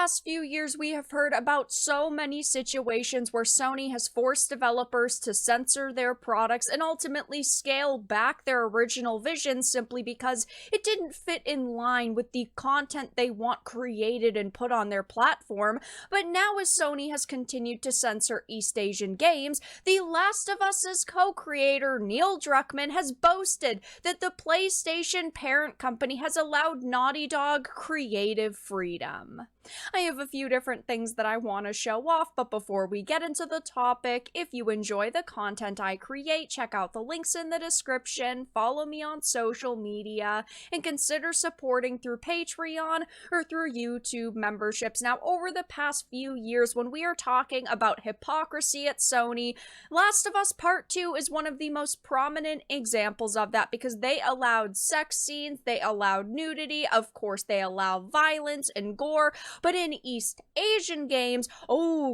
past few years, we have heard about so many situations where Sony has forced developers to censor their products and ultimately scale back their original vision simply because it didn't fit in line with the content they want created and put on their platform. But now, as Sony has continued to censor East Asian games, The Last of Us's co-creator Neil Druckmann has boasted that the PlayStation parent company has allowed Naughty Dog creative freedom. I have a few different things that I want to show off, but before we get into the topic, if you enjoy the content I create, check out the links in the description, follow me on social media, and consider supporting through Patreon or through YouTube memberships. Now, over the past few years, when we are talking about hypocrisy at Sony, Last of Us Part 2 is one of the most prominent examples of that because they allowed sex scenes, they allowed nudity, of course they allow violence and gore, but in East Asian games,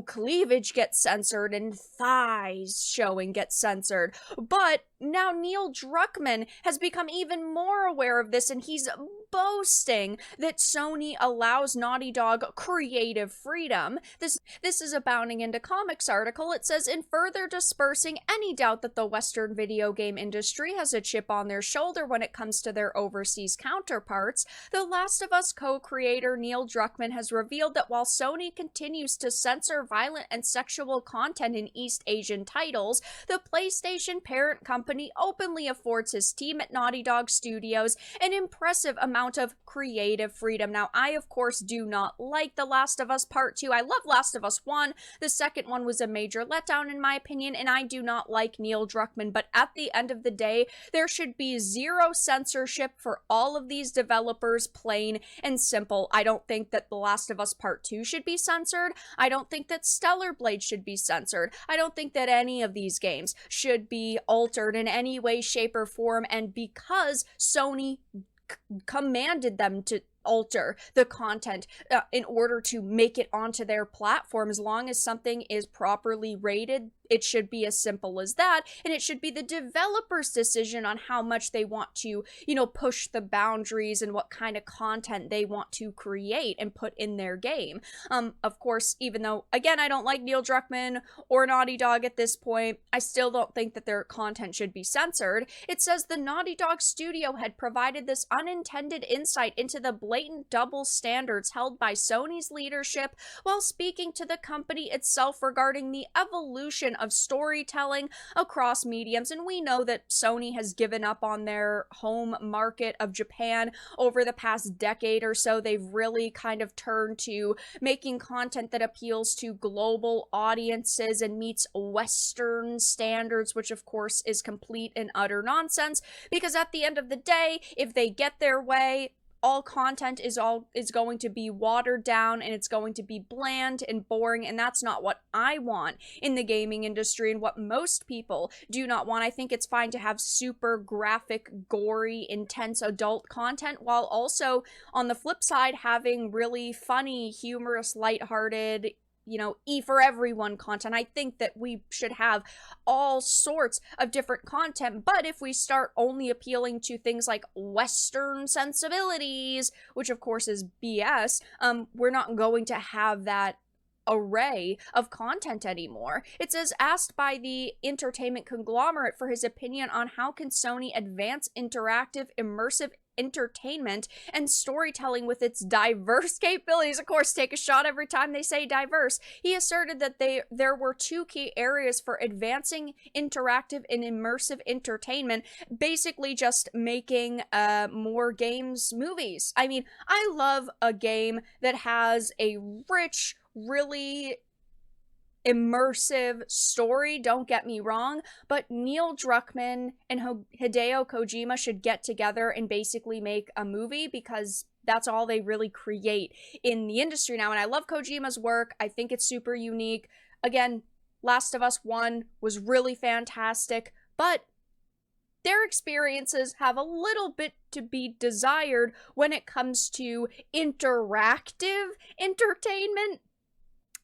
cleavage gets censored and thighs showing gets censored. But now Neil Druckmann has become even more aware of this, and he's boasting that Sony allows Naughty Dog creative freedom. This is a Bounding Into Comics article. It says, in further dispersing any doubt that the Western video game industry has a chip on their shoulder when it comes to their overseas counterparts, The Last of Us co-creator Neil Druckmann has revealed that while Sony continues to censor violent and sexual content in East Asian titles, the PlayStation parent company openly affords his team at Naughty Dog Studios an impressive amount of creative freedom. Now, I, of course, do not like The Last of Us Part 2. I love Last of Us 1. The second one was a major letdown, in my opinion, and I do not like Neil Druckmann. But at the end of the day, there should be zero censorship for all of these developers, plain and simple. I don't think that The Last of Us Part 2 should be censored. I don't think that Stellar Blade should be censored. I don't think that any of these games should be altered in any way, shape, or form. And because Sony commanded them to alter the content in order to make it onto their platform, as long as something is properly rated, it should be as simple as that, and it should be the developer's decision on how much they want to, push the boundaries and what kind of content they want to create and put in their game. Of course, even though, again, I don't like Neil Druckmann or Naughty Dog at this point, I still don't think that their content should be censored. It says the Naughty Dog studio had provided this unintended insight into the blatant double standards held by Sony's leadership while speaking to the company itself regarding the evolution of storytelling across mediums. And we know that Sony has given up on their home market of Japan over the past decade or so. They've really kind of turned to making content that appeals to global audiences and meets Western standards, which of course is complete and utter nonsense, because at the end of the day, if they get their way, all content is going to be watered down and it's going to be bland and boring, and that's not what I want in the gaming industry and what most people do not want. I think it's fine to have super graphic, gory, intense adult content while also on the flip side having really funny, humorous, lighthearted, E for everyone content. I think that we should have all sorts of different content, but if we start only appealing to things like Western sensibilities, which of course is BS, we're not going to have that array of content anymore. It says, asked by the entertainment conglomerate for his opinion on how can Sony advance interactive, immersive entertainment and storytelling with its diverse capabilities. Of course, take a shot every time they say diverse. He asserted that there were two key areas for advancing interactive and immersive entertainment, basically just making more games movies. I mean, I love a game that has a rich, really immersive story, don't get me wrong, but Neil Druckmann and Hideo Kojima should get together and basically make a movie, because that's all they really create in the industry now. And I love Kojima's work. I think it's super unique. Again, Last of Us 1 was really fantastic, but their experiences have a little bit to be desired when it comes to interactive entertainment.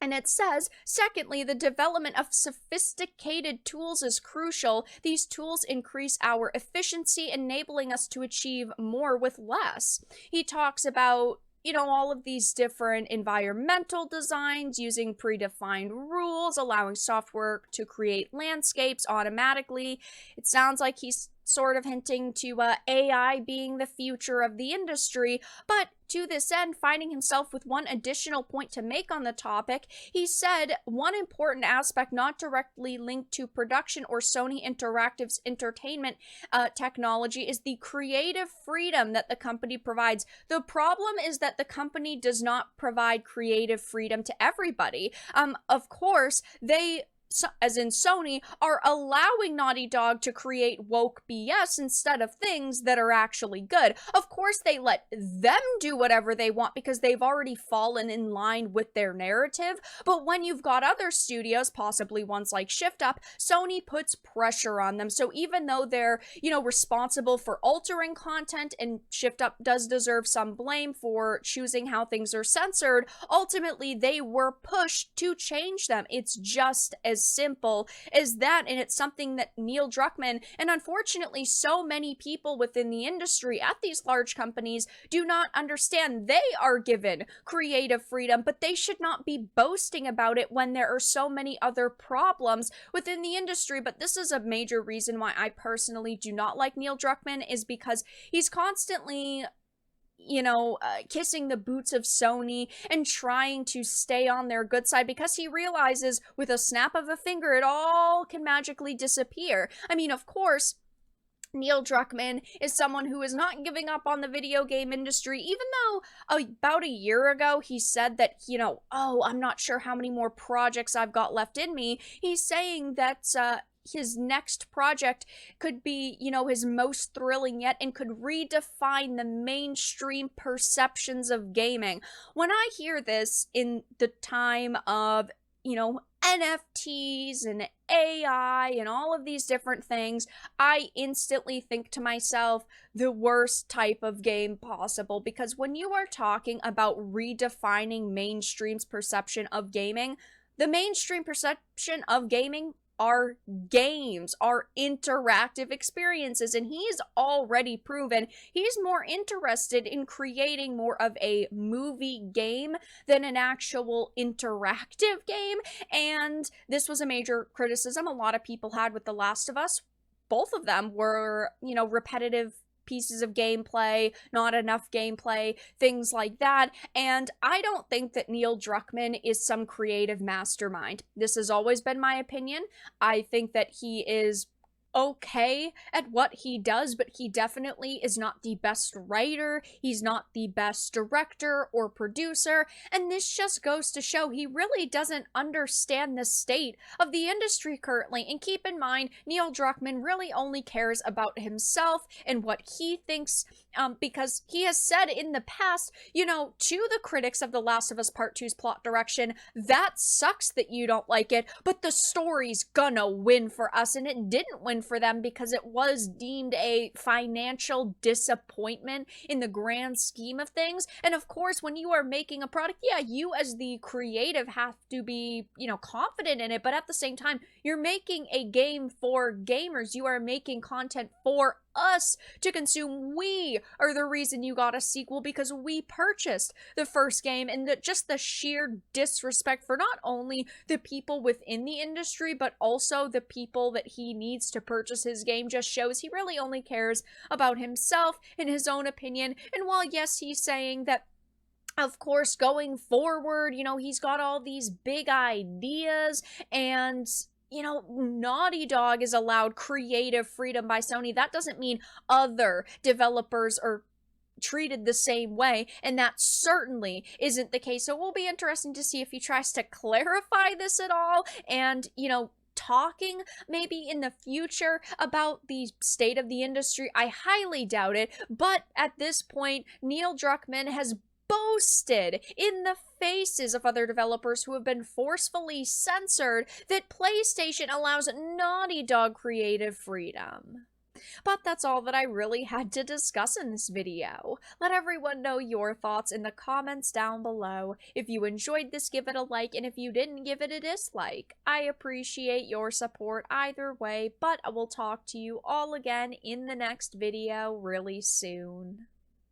And it says, secondly, the development of sophisticated tools is crucial. These tools increase our efficiency, enabling us to achieve more with less. He talks about all of these different environmental designs using predefined rules, allowing software to create landscapes automatically. It sounds like he's sort of hinting to AI being the future of the industry, but to this end, finding himself with one additional point to make on the topic, he said one important aspect not directly linked to production or Sony Interactive's entertainment technology is the creative freedom that the company provides. The problem is that the company does not provide creative freedom to everybody. Of course, as in Sony, are allowing Naughty Dog to create woke BS instead of things that are actually good. Of course, they let them do whatever they want because they've already fallen in line with their narrative. But when you've got other studios, possibly ones like Shift Up, Sony puts pressure on them. So even though they're, responsible for altering content, and Shift Up does deserve some blame for choosing how things are censored, ultimately they were pushed to change them. It's just as simple as that, and it's something that Neil Druckmann, and unfortunately so many people within the industry at these large companies, do not understand. They are given creative freedom, but they should not be boasting about it when there are so many other problems within the industry. But this is a major reason why I personally do not like Neil Druckmann, is because he's constantly kissing the boots of Sony and trying to stay on their good side because he realizes with a snap of a finger it all can magically disappear. I mean, of course, Neil Druckmann is someone who is not giving up on the video game industry, even though about a year ago he said that, I'm not sure how many more projects I've got left in me. He's saying that, his next project could be, his most thrilling yet and could redefine the mainstream perceptions of gaming. When I hear this in the time of, NFTs and AI and all of these different things, I instantly think to myself, the worst type of game possible. Because when you are talking about redefining mainstream's perception of gaming, the mainstream perception of gaming are games, are interactive experiences, and he's already proven he's more interested in creating more of a movie game than an actual interactive game. And this was a major criticism a lot of people had with The Last of Us. Both of them were, repetitive pieces of gameplay, not enough gameplay, things like that. And I don't think that Neil Druckmann is some creative mastermind. This has always been my opinion. I think that he is okay at what he does, but he definitely is not the best writer. He's not the best director or producer, and this just goes to show he really doesn't understand the state of the industry currently. And keep in mind, Neil Druckmann really only cares about himself and what he thinks, because he has said in the past, to the critics of The Last of Us Part 2's plot direction, that sucks that you don't like it, but the story's gonna win for us, and it didn't win for them because it was deemed a financial disappointment in the grand scheme of things. And of course, when you are making a product, yeah, you as the creative have to be, confident in it, but at the same time, you're making a game for gamers. You are making content for us to consume. We are the reason you got a sequel because we purchased the first game, and just the sheer disrespect for not only the people within the industry but also the people that he needs to purchase his game just shows he really only cares about himself and his own opinion. And while yes, he's saying that of course going forward, he's got all these big ideas and Naughty Dog is allowed creative freedom by Sony, that doesn't mean other developers are treated the same way, and that certainly isn't the case. So it will be interesting to see if he tries to clarify this at all, and talking maybe in the future about the state of the industry. I highly doubt it, but at this point, Neil Druckmann has boasted in the faces of other developers who have been forcefully censored that PlayStation allows Naughty Dog creative freedom. But that's all that I really had to discuss in this video. Let everyone know your thoughts in the comments down below. If you enjoyed this, give it a like, and if you didn't, give it a dislike. I appreciate your support either way, but I will talk to you all again in the next video really soon.